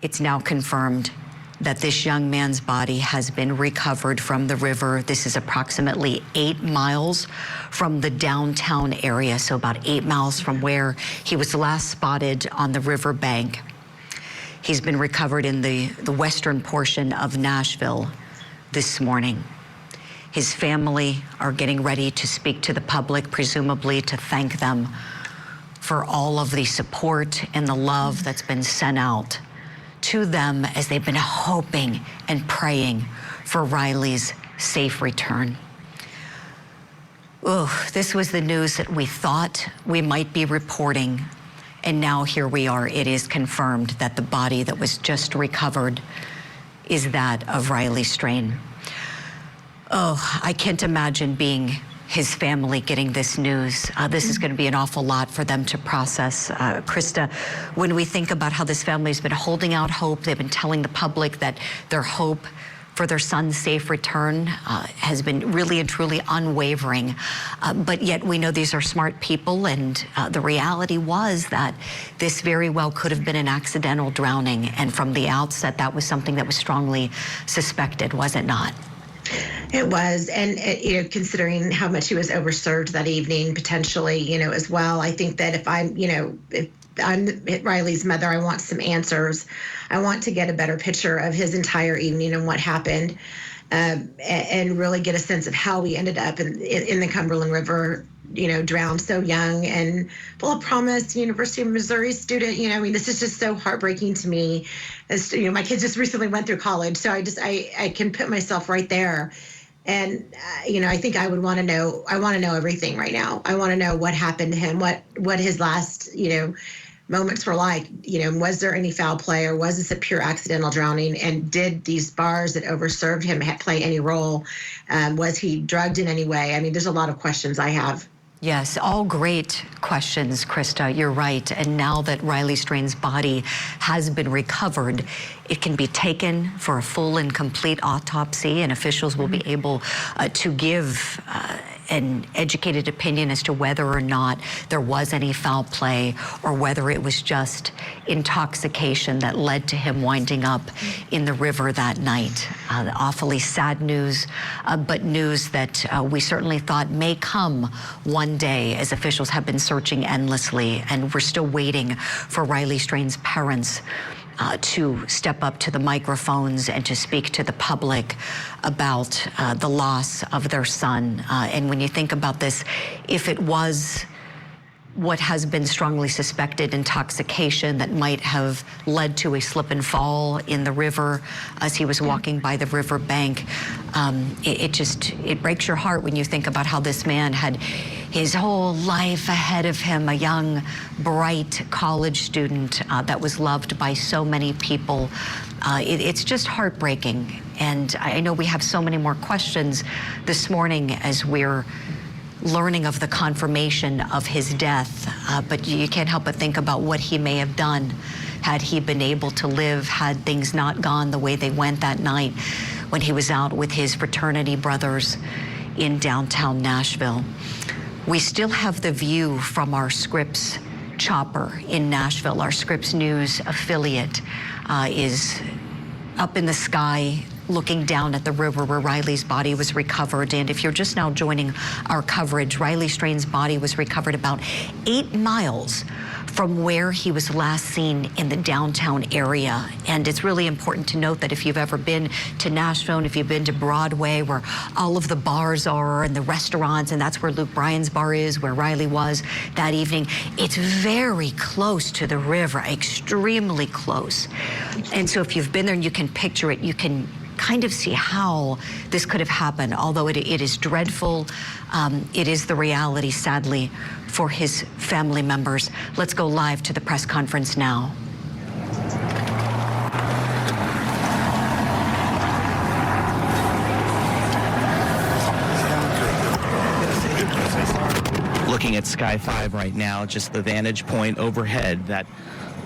It's now confirmed that this young man's body has been recovered from the river. This is approximately 8 miles from the downtown area, so about 8 miles from where he was last spotted on the river bank. He's been recovered in the western portion of Nashville this morning. His family are getting ready to speak to the public, presumably to thank them for all of the support and the love that's been sent out to them as they've been hoping and praying for Riley's safe return. Oh, this was the news that we thought we might be reporting, and now here we are. It is confirmed that the body that was just recovered is that of Riley Strain. Oh, I can't imagine being his family getting this news. This is going to be an awful lot for them to process. Krista, when we think about how this family has been holding out hope, they've been telling the public that their hope for their son's safe return has been really and truly unwavering. But yet we know these are smart people, and the reality was that this very well could have been an accidental drowning. And from the outset, that was something that was strongly suspected, was it not? It was, and considering how much he was overserved that evening, potentially, as well. I think that if I'm Riley's mother, I want some answers. I want to get a better picture of his entire evening and what happened, and really get a sense of how he ended up in the Cumberland River, drowned so young and full of promise, University of Missouri student. This is just so heartbreaking to me. As my kids just recently went through college, so I can put myself right there. And, I think I would want to know, I want to know everything right now. I want to know what happened to him, what his last, moments were like. Was there any foul play, or was this a pure accidental drowning? And did these bars that overserved him play any role? Was he drugged in any way? I mean, there's a lot of questions I have. Yes, all great questions, Krista. You're right. And now that Riley Strain's body has been recovered, it can be taken for a full and complete autopsy, and officials will be able to give an educated opinion as to whether or not there was any foul play, or whether it was just intoxication that led to him winding up in the river that night. Awfully sad news, but news that we certainly thought may come one day, as officials have been searching endlessly, and we're still waiting for Riley Strain's parents to step up to the microphones and to speak to the public about the loss of their son. And when you think about this, if it was what has been strongly suspected intoxication that might have led to a slip and fall in the river as he was walking by the river bank, it breaks your heart when you think about how this man had his whole life ahead of him, a young, bright college student that was loved by so many people. It's just heartbreaking. And I know we have so many more questions this morning as we're learning of the confirmation of his death, but you can't help but think about what he may have done had he been able to live, had things not gone the way they went that night when he was out with his fraternity brothers in downtown Nashville. We still have the view from our Scripps chopper in Nashville. Our Scripps News affiliate is up in the sky, looking down at the river where Riley's body was recovered. And if you're just now joining our coverage, Riley Strain's body was recovered about 8 miles from where he was last seen in the downtown area. And it's really important to note that if you've ever been to Nashville, and if you've been to Broadway, where all of the bars are and the restaurants, and that's where Luke Bryan's bar is, where Riley was that evening, it's very close to the river, extremely close. And so if you've been there and you can picture it, you can kind of see how this could have happened. Although it is dreadful, it is the reality, sadly, for his family members. Let's go live to the press conference now. Looking at Sky 5 right now, just the vantage point overhead, that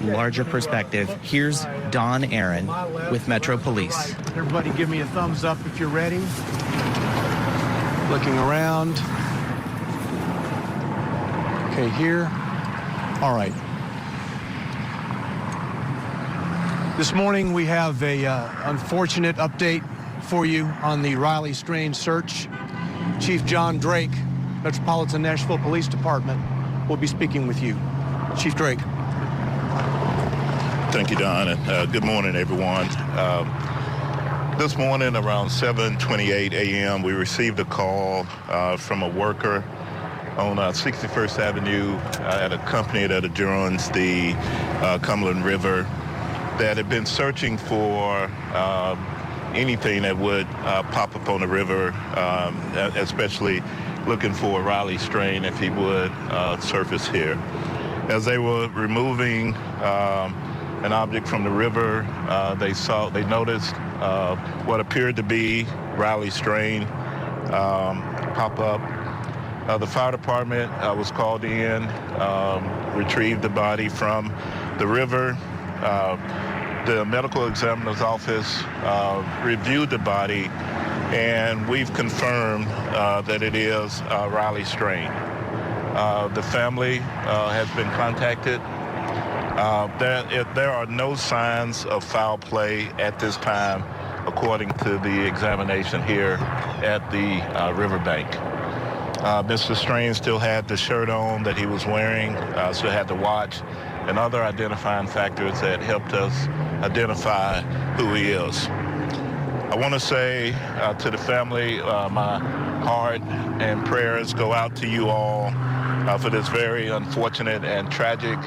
larger perspective. Here's Don Aaron with Metro Police. Everybody give me a thumbs up if you're ready. Looking around. Okay, here. All right. This morning we have a unfortunate update for you on the Riley Strange search. Chief John Drake, Metropolitan Nashville Police Department, will be speaking with you. Chief Drake. Thank you, Don, and good morning, everyone. This morning around 7:28 a.m., we received a call from a worker on 61st Avenue at a company that adjoins the Cumberland River that had been searching for anything that would pop up on the river, especially looking for Riley Strain if he would surface here. As they were removing an object from the river, they noticed what appeared to be Riley Strain pop up. The fire department was called in, retrieved the body from the river. The medical examiner's office reviewed the body, and we've confirmed that it is Riley Strain. The family has been contacted. There are no signs of foul play at this time, according to the examination here at the riverbank. Mr. Strain still had the shirt on that he was wearing, still had the watch, and other identifying factors that helped us identify who he is. I want to say to the family, my heart and prayers go out to you all for this very unfortunate and tragic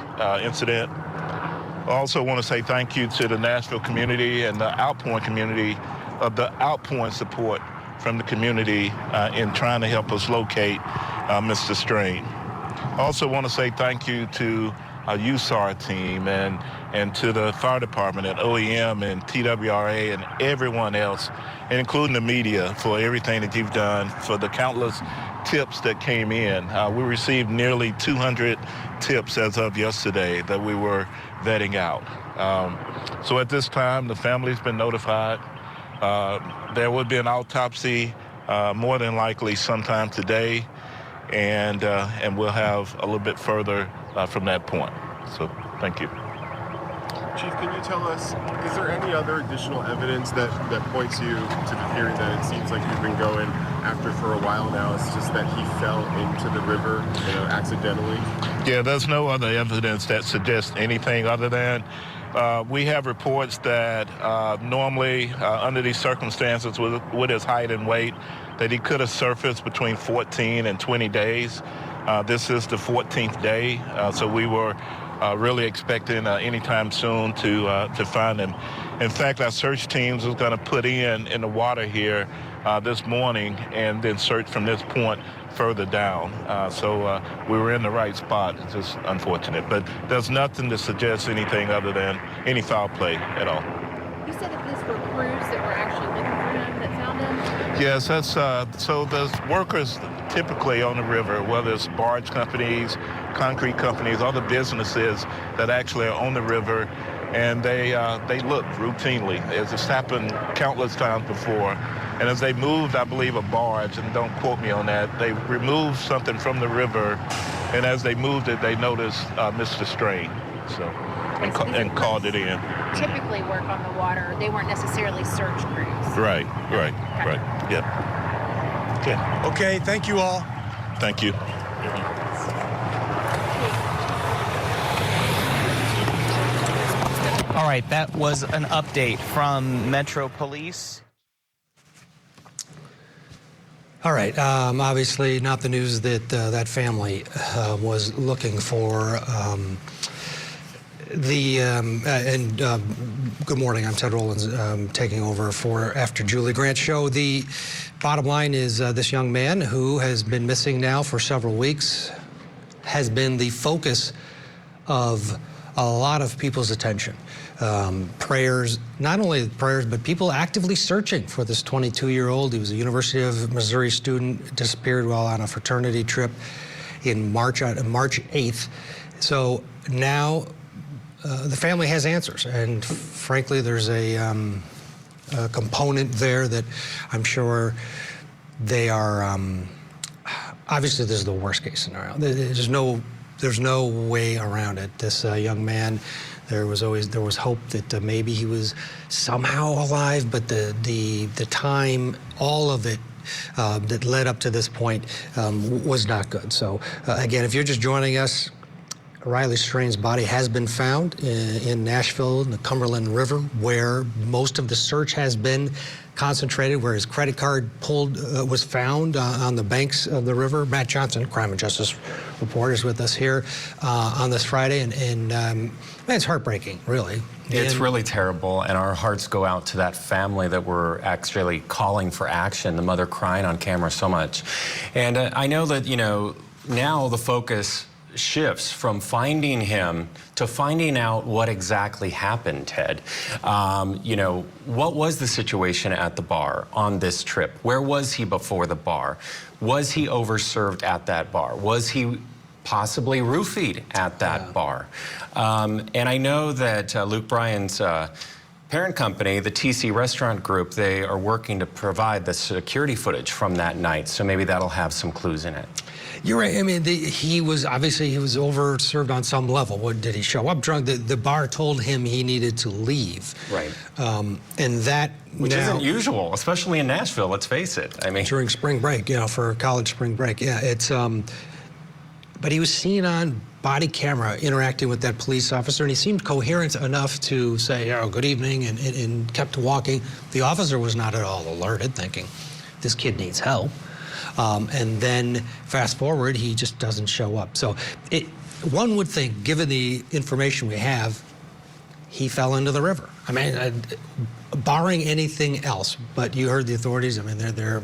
incident. I also want to say thank you to the Nashville community and the outpouring community of the outpouring support from the community in trying to help us locate Mr. Strain. I also want to say thank you to our USAR team and to the fire department and OEM and TWRA and everyone else, and including the media, for everything that you've done, for the countless tips that came in. We received nearly 200 tips as of yesterday that we were vetting out. So at this time, the family's been notified. There would be an autopsy more than likely sometime today, and we'll have a little bit further from that point. So thank you. Chief, can you tell us, is there any other additional evidence that points you to the theory that it seems like you've been going after for a while now? It's just that he fell into the river, accidentally? Yeah, there's no other evidence that suggests anything other than we have reports that normally under these circumstances with his height and weight, that he could have surfaced between 14 and 20 days. This is the 14th day, so we were really expecting anytime soon to find him. In fact, our search teams was going to put in the water here this morning and then search from this point further down. So we were in the right spot. It's just unfortunate. But there's nothing to suggest anything other than any foul play at all. You said that these were crews that were actually looking for him that found him? Yes, that's so there's workers typically on the river, whether it's barge companies, concrete companies, other businesses that actually are on the river, and they look routinely. It's happened countless times before. And as they moved, I believe, a barge, and don't quote me on that, they removed something from the river, and as they moved it, they noticed Mr. Strain, so and called it in. Typically work on the water. They weren't necessarily search crews. Right. Yep. Yeah. Okay, thank you all. Thank you. All right, that was an update from Metro Police. All right, obviously not the news that that family was looking for. Good morning, I'm Ted Rollins, taking over after Julie Grant's show. The bottom line is this young man who has been missing now for several weeks has been the focus of a lot of people's attention. Prayers, not only prayers, but people actively searching for this 22-year-old. He was a University of Missouri student, disappeared while on a fraternity trip in March 8th. So now the family has answers, and frankly, there's a component there that I'm sure they are. Obviously, this is the worst case scenario. There's no way around it. This young man There was hope that maybe he was somehow alive, but the time, all of it that led up to this point was not good. So again, if you're just joining us, Riley Strain's body has been found in Nashville, in the Cumberland River, where most of the search has been concentrated, where his credit card was found on the banks of the river. Matt Johnson, Crime and Justice reporter, is with us here on this Friday, and man, it's heartbreaking, really. It's really terrible, and our hearts go out to that family that were actually calling for action, the mother crying on camera so much. And I know that, now the focus shifts from finding him to finding out what exactly happened, Ted. What was the situation at the bar on this trip? Where was he before the bar? Was he overserved at that bar? Was he possibly roofied at that bar? And I know that Luke Bryan's parent company, the TC Restaurant Group, they are working to provide the security footage from that night, so maybe that'll have some clues in it. You're right. I mean, he was overserved on some level. What, did he show up drunk? The bar told him he needed to leave. Right. And that which isn't usual, especially in Nashville. Let's face it. I mean, during spring break, for college spring break. Yeah, it's. But he was seen on body camera interacting with that police officer, and he seemed coherent enough to say, good evening, and kept walking. The officer was not at all alerted, thinking, this kid needs help. And then fast forward, he just doesn't show up. So one would think, given the information we have, he fell into the river. I mean, barring anything else, but you heard the authorities, I mean, they're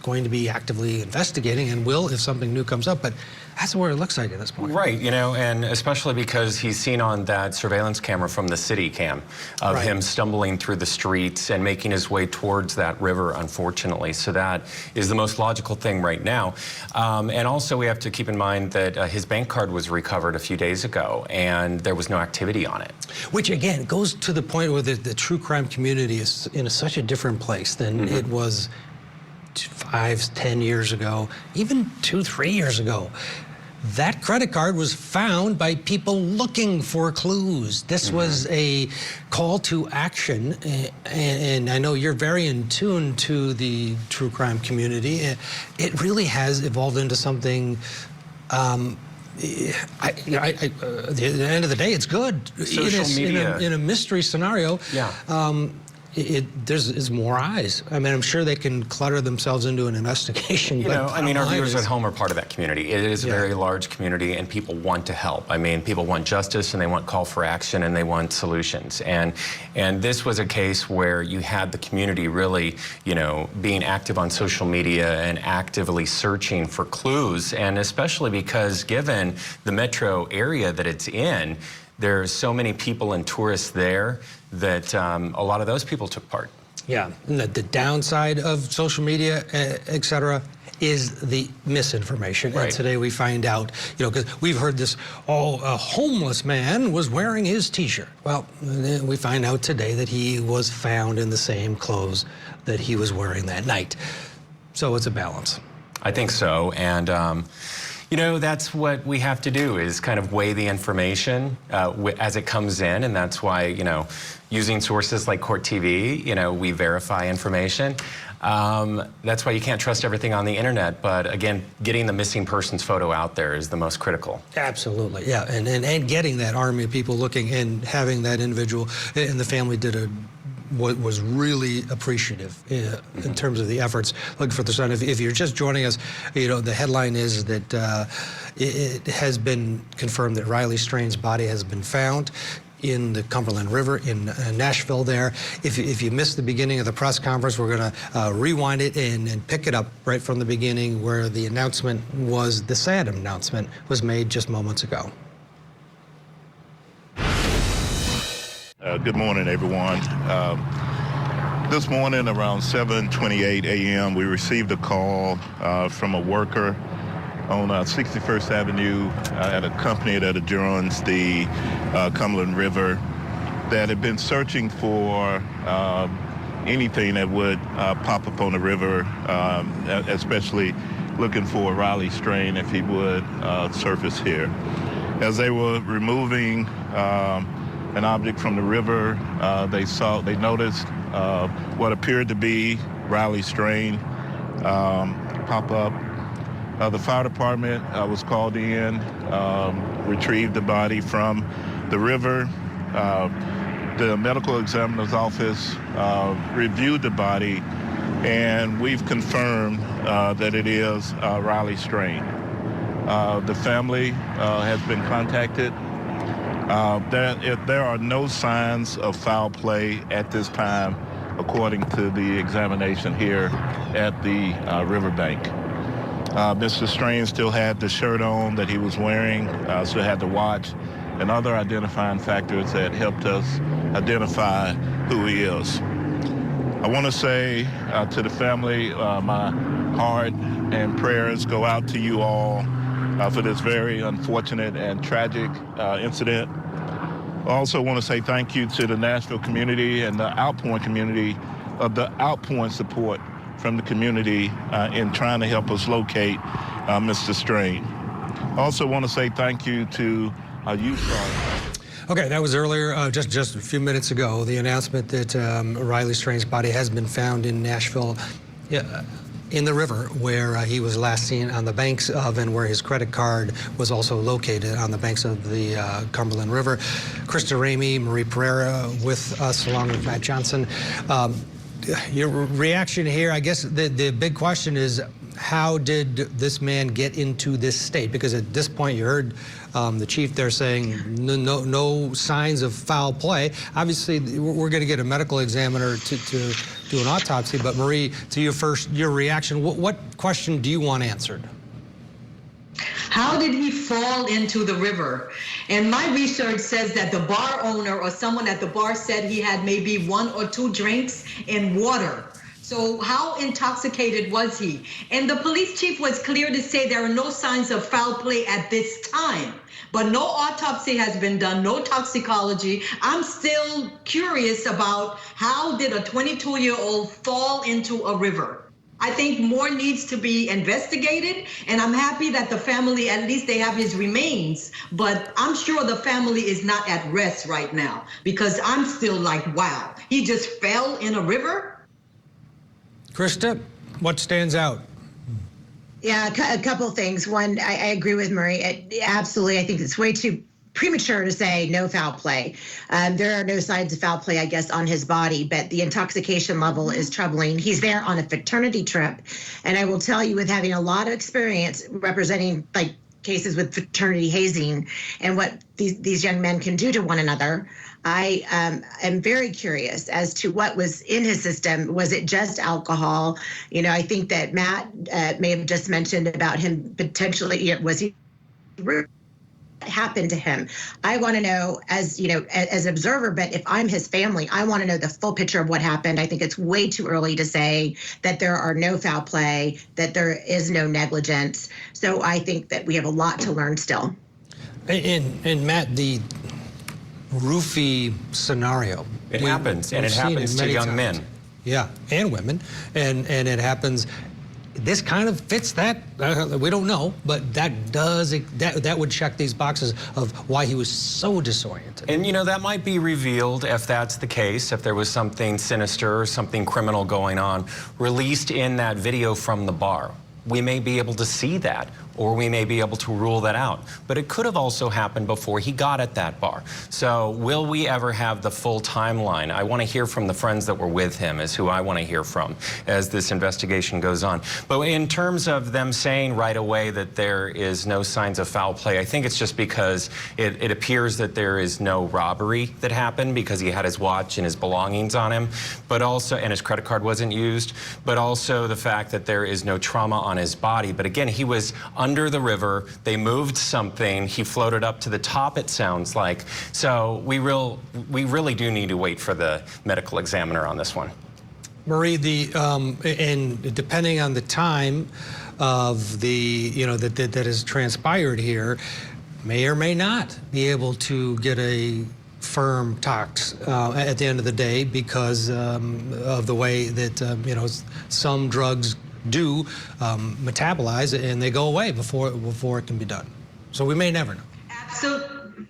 going to be actively investigating and will if something new comes up, but that's where it looks like at this point. Right, and especially because he's seen on that surveillance camera from the city cam of him stumbling through the streets and making his way towards that river, unfortunately. So that is the most logical thing right now. And also we have to keep in mind that his bank card was recovered a few days ago and there was no activity on it. Which again goes to the point where the true crime community is in such a different place than it was 5, 10 years ago, even 2, 3 years ago. That credit card was found by people looking for clues. This was a call to action, and I know you're very in tune to the true crime community. It really has evolved into something. At the end of the day, it's good. Social media. In a mystery scenario. Yeah. There's more eyes. I mean, I'm sure they can clutter themselves into an investigation. I mean, our viewers at home are part of that community. It is a very large community, and people want to help. I mean, people want justice, and they want call for action, and they want solutions. And this was a case where you had the community really, being active on social media and actively searching for clues, and especially because given the metro area that it's in, there's so many people and tourists there that a lot of those people took part. Yeah, and the downside of social media, et cetera, is the misinformation. Right. And today we find out, because we've heard this, a homeless man was wearing his T-shirt. Well, we find out today that he was found in the same clothes that he was wearing that night. So it's a balance. I think so, and that's what we have to do, is kind of weigh the information as it comes in, and that's why, using sources like Court TV, we verify information. That's why you can't trust everything on the internet, but again, getting the missing person's photo out there is the most critical. Absolutely, yeah, and getting that army of people looking and having that individual, and the family did what was really appreciative in terms of the efforts looking for the son. If you're just joining us, the headline is that it has been confirmed that Riley Strain's body has been found in the Cumberland River in Nashville there. If you missed the beginning of the press conference, we're going to rewind it and pick it up right from the beginning where the announcement was, the sad announcement was made just moments ago. Good morning, everyone. This morning around 7:28 a.m., we received a call from a worker on 61st Avenue at a company that adjoins the Cumberland River that had been searching for anything that would pop up on the river, especially looking for Riley Strain if he would surface here. As they were removing an object from the river. They noticed what appeared to be Riley Strain pop up. The fire department was called in, retrieved the body from the river. The medical examiner's office reviewed the body, and we've confirmed that it is Riley Strain. The family has been contacted. There are no signs of foul play at this time, according to the examination here at the riverbank. Mr. Strain still had the shirt on that he was wearing, still had the watch, and other identifying factors that helped us identify who he is. I want to say to the family, my heart and prayers go out to you all for this very unfortunate and tragic incident. I also want to say thank you to the Nashville community and the outpouring community of the outpouring support from the community in trying to help us locate Mr. Strain. I also want to say thank you to youth. Okay, that was earlier, just a few minutes ago, the announcement that Riley Strain's body has been found in Nashville, in the river, where he was last seen on the banks of, and where his credit card was also located on the banks of the Cumberland River. Krista Ramey, Marie Pereira with us, along with Matt Johnson. Your reaction here, I guess the big question is, how did this man get into this state? Because at this point, you heard the chief there saying no signs of foul play. Obviously, we're going to get a medical examiner to do an autopsy. But Marie, to your reaction, what question do you want answered? How did he fall into the river? And my research says that the bar owner or someone at the bar said he had maybe 1 or 2 drinks and water. So how intoxicated was he? And the police chief was clear to say there are no signs of foul play at this time. But no autopsy has been done, no toxicology. I'm still curious about how did a 22-year-old fall into a river? I think more needs to be investigated, and I'm happy that the family, at least they have his remains, but I'm sure the family is not at rest right now, because I'm still like, wow, he just fell in a river? Krista, what stands out? Yeah, a couple of things. One, I agree with Marie. Absolutely, I think it's way too premature to say no foul play. There are no signs of foul play, I guess, on his body, but the intoxication level is troubling. He's there on a fraternity trip, and I will tell you, with having a lot of experience representing like cases with fraternity hazing and what these young men can do to one another, I am very curious as to what was in his system. Was it just alcohol? You know, I think that Matt may have just mentioned about him potentially, was he happened to him? I want to know, as you know, as an observer, but if I'm his family, I want to know the full picture of what happened. I think it's way too early to say that there are no foul play, that there is no negligence. So I think that we have a lot to learn still. And Matt, the roofie scenario. It happens, and it happens to young men. Yeah, and women, and it happens. This kind of fits that. We don't know, but that would check these boxes of why he was so disoriented. And you know, that might be revealed if that's the case, if there was something sinister or something criminal going on, released in that video from the bar. We may be able to see that, or we may be able to rule that out. But it could have also happened before he got at that bar. So will we ever have the full timeline? I want to hear from the friends that were with him, is who I want to hear from as this investigation goes on. But in terms of them saying right away that there is no signs of foul play, I think it's just because it appears that there is no robbery that happened, because he had his watch and his belongings on him, but also, and his credit card wasn't used, but also the fact that there is no trauma on his body. But again, he was under the river. They moved something. He floated up to the top, it sounds like. So we really do need to wait for the medical examiner on this one. Marie, and depending on the time of the, that has transpired here, may or may not be able to get a firm tox at the end of the day, because of the way that some drugs do metabolize and they go away before it can be done. So we may never know.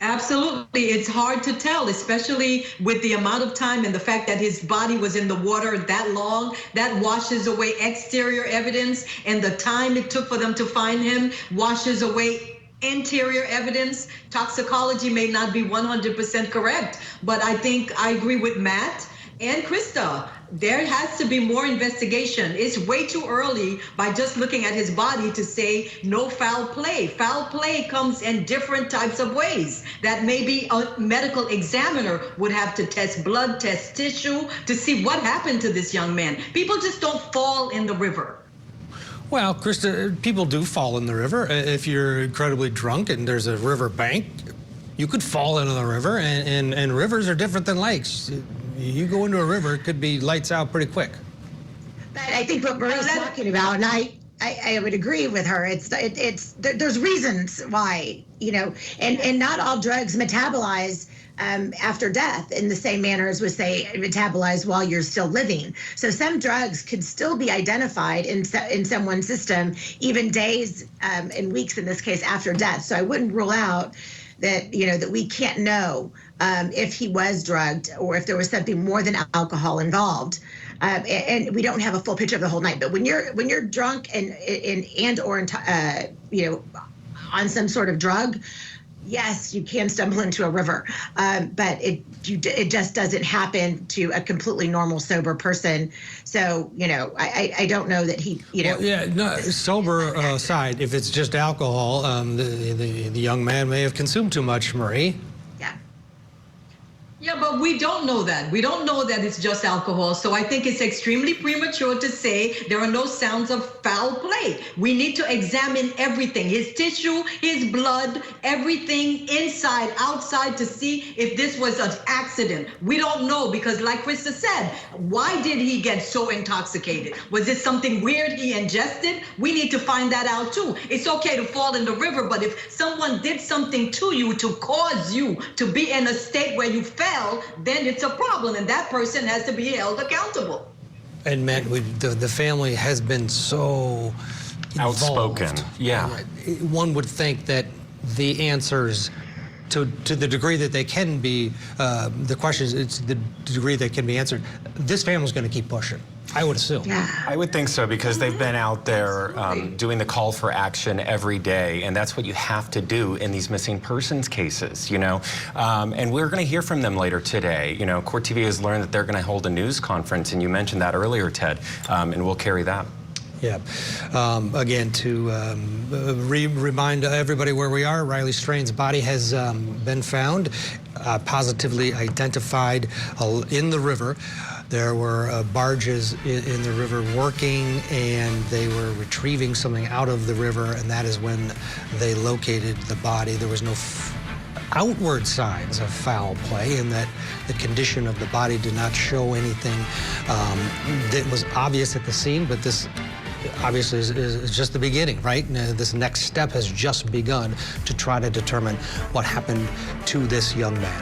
Absolutely. It's hard to tell, especially with the amount of time and the fact that his body was in the water that long. That washes away exterior evidence, and the time it took for them to find him washes away interior evidence. Toxicology may not be 100% correct, but I think I agree with Matt and Krista. There has to be more investigation. It's way too early by just looking at his body to say no foul play. Foul play comes in different types of ways that maybe a medical examiner would have to test blood, test tissue to see what happened to this young man. People just don't fall in the river. Well, Krista, people do fall in the river. If you're incredibly drunk and there's a river bank, you could fall into the river, and rivers are different than lakes. You go into a river, it could be lights out pretty quick. But I think what Marie's talking about, and I would agree with her. There's reasons why, and not all drugs metabolize after death in the same manner as we say metabolize while you're still living. So some drugs could still be identified in someone's system even days and weeks in this case after death. So I wouldn't rule out that that we can't know if he was drugged or if there was something more than alcohol involved. And we don't have a full picture of the whole night. But when you're drunk or on some sort of drug, yes, you can stumble into a river. But it just doesn't happen to a completely normal sober person. So I don't know that he Well, yeah, no, sober aside, if it's just alcohol, the young man may have consumed too much, Marie. Yeah, but we don't know that. We don't know that it's just alcohol. So I think it's extremely premature to say there are no sounds of foul play. We need to examine everything, his tissue, his blood, everything inside, outside, to see if this was an accident. We don't know because like Krista said, why did he get so intoxicated? Was it something weird he ingested? We need to find that out too. It's okay to fall in the river, but if someone did something to you to cause you to be in a state where you fell, then it's a problem, and that person has to be held accountable. And Matt, the family has been so involved. Outspoken. Yeah. One would think that the answers, to the degree that they can be, the questions, it's the degree that can be answered. This family's going to keep pushing, I would assume. Yeah. I would think so because they've been out there doing the call for action every day, and that's what you have to do in these missing persons cases, And we're going to hear from them later today. Court TV has learned that they're going to hold a news conference, and you mentioned that earlier, Ted, and we'll carry that. Yeah. Again, to remind everybody where we are, Riley Strain's body has been found, positively identified in the river. There were barges in the river working, and they were retrieving something out of the river, and that is when they located the body. There was no outward signs of foul play, and that the condition of the body did not show anything that was obvious at the scene, but this obviously is just the beginning, right? This next step has just begun to try to determine what happened to this young man.